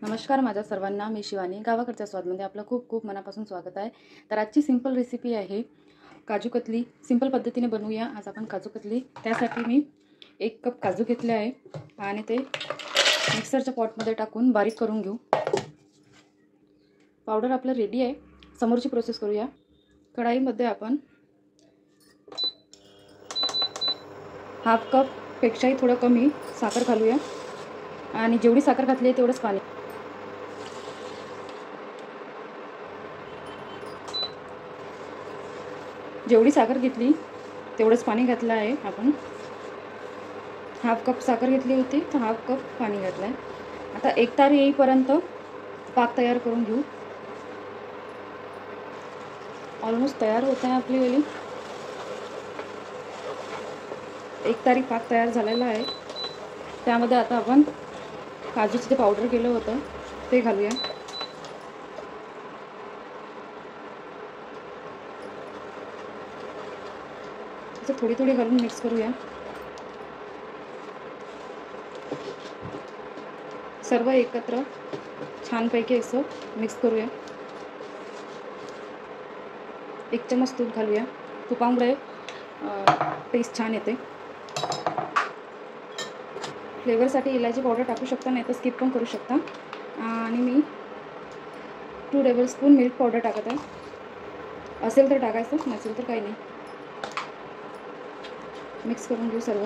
नमस्कार माझ्या सर्वांना, मी शिवानी. गावाकडच्या स्वादमध्ये आपलं खूप खूप मनापासून स्वागत आहे. तर आजची सिंपल रेसिपी आहे काजू कतली. सिंपल पद्धतीने बनवूया आज आपण काजू कतली. त्यासाठी मी 1 कप काजू घेतले आहे आणि ते मिक्सरच्या पॉटमध्ये टाकून बारीक करून घेऊ. पावडर आपलं रेडी आहे. समोरची प्रोसेस करूया. कढाईमध्ये आपण 1/2 कप पेक्षाही थोडं कमी साखर घालूया आणि जेवढी साखर घातली आहे तेवढंच पाणी. जेवढी साखर घेतली तेवढंच पाणी घातलं आहे आपण. 1/2 कप साखर घेतली होती तर 1/2 कप पाणी घातलं आहे. आता एकतार येईपर्यंत पाक तयार करून घेऊ. ऑलमोस्ट तयार होत आहे आपली वेली. एकतारी पाक तयार झालेला आहे. त्यामध्ये आता आपण काजूचं जे पावडर केलं होतं ते घालूया. थोडी थोडी घालून मिक्स करूया. सर्व एकत्र छानपैकी असं मिक्स करूया. 1 चमच तूप घालूया. तुपामुळे टेस्ट छान येते. फ्लेवरसाठी इलायची पावडर टाकू शकता, नाही तर स्किप पण करू शकता. आणि मी 2 टेबलस्पून मिल्क पावडर टाकत आहे. असेल तर टाकायचं, नसेल तर काही नाही. मिक्स करून घेऊ सर्व.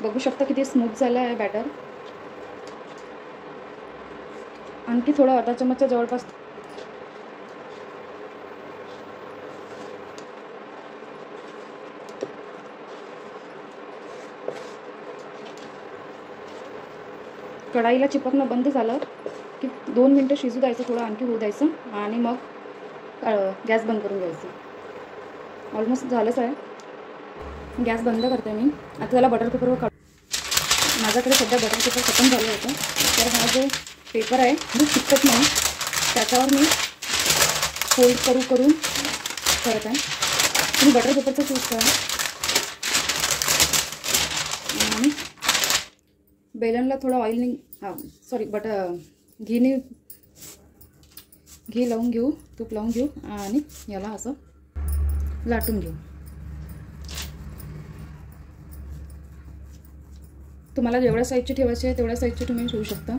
बघू शकता किती स्मूथ झालं आहे बॅटर. आणखी थोडा अर्धा चमचच्या जवळपास कढाईला चिपकणं बंद झालं की 2 मिनटं शिजू द्यायचं, थोडं आणखी होऊ द्यायचं आणि मग गॅस बंद करून घ्यायचं. ऑलमोस्ट झालंच आहे. गॅस बंद करते मी. आता त्याला बटर पेपरवर काढ. माझ्याकडे सध्या बटर पेपर खतम झालं होतं, तर हा जो पेपर आहे तो चिकटत नाही, त्याच्यावर मी फोल्ड करून करत आहे. तुम्ही बटर पेपरचा चूज करा. आणि बेलनला थोडं ऑइलने घी लावून घेऊ, तूप लावून घेऊ आणि याला असं लाटून घेऊ. तुम्हाला जेवढ्या साईजची ठेवायची आहे तेवढ्या साईजची तुम्ही ठेवू शकता.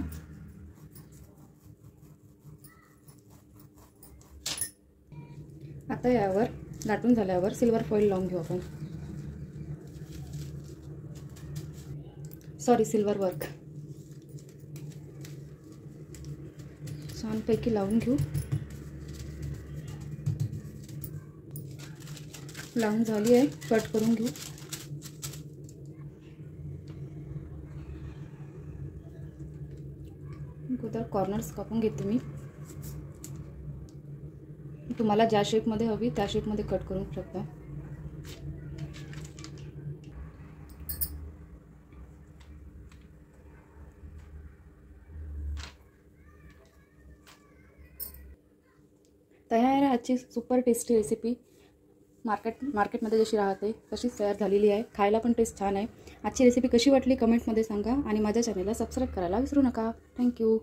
आता यावर लाटून झाल्यावर सिल्वर फॉईल लावून घेऊ आपण. सिल्वर वर्क छानपैकी लावून घेऊ. लावून झाली आहे. कट करून घेऊ. अगोदर कॉर्नर्स कापून घेते मी. तुम्हाला ज्या शेपमध्ये हवी त्या शेपमध्ये कट करू शकता. तयार आहे आजची सुपर टेस्टी रेसिपी. मार्केटमध्ये जशी राहते तशीच तयार झालेली आहे. खायला पण टेस्ट छान आहे. आजची रेसिपी कशी वाटली कमेंटमध्ये सांगा आणि माझ्या चॅनलला सबस्क्राईब करायला विसरू नका. थँक्यू.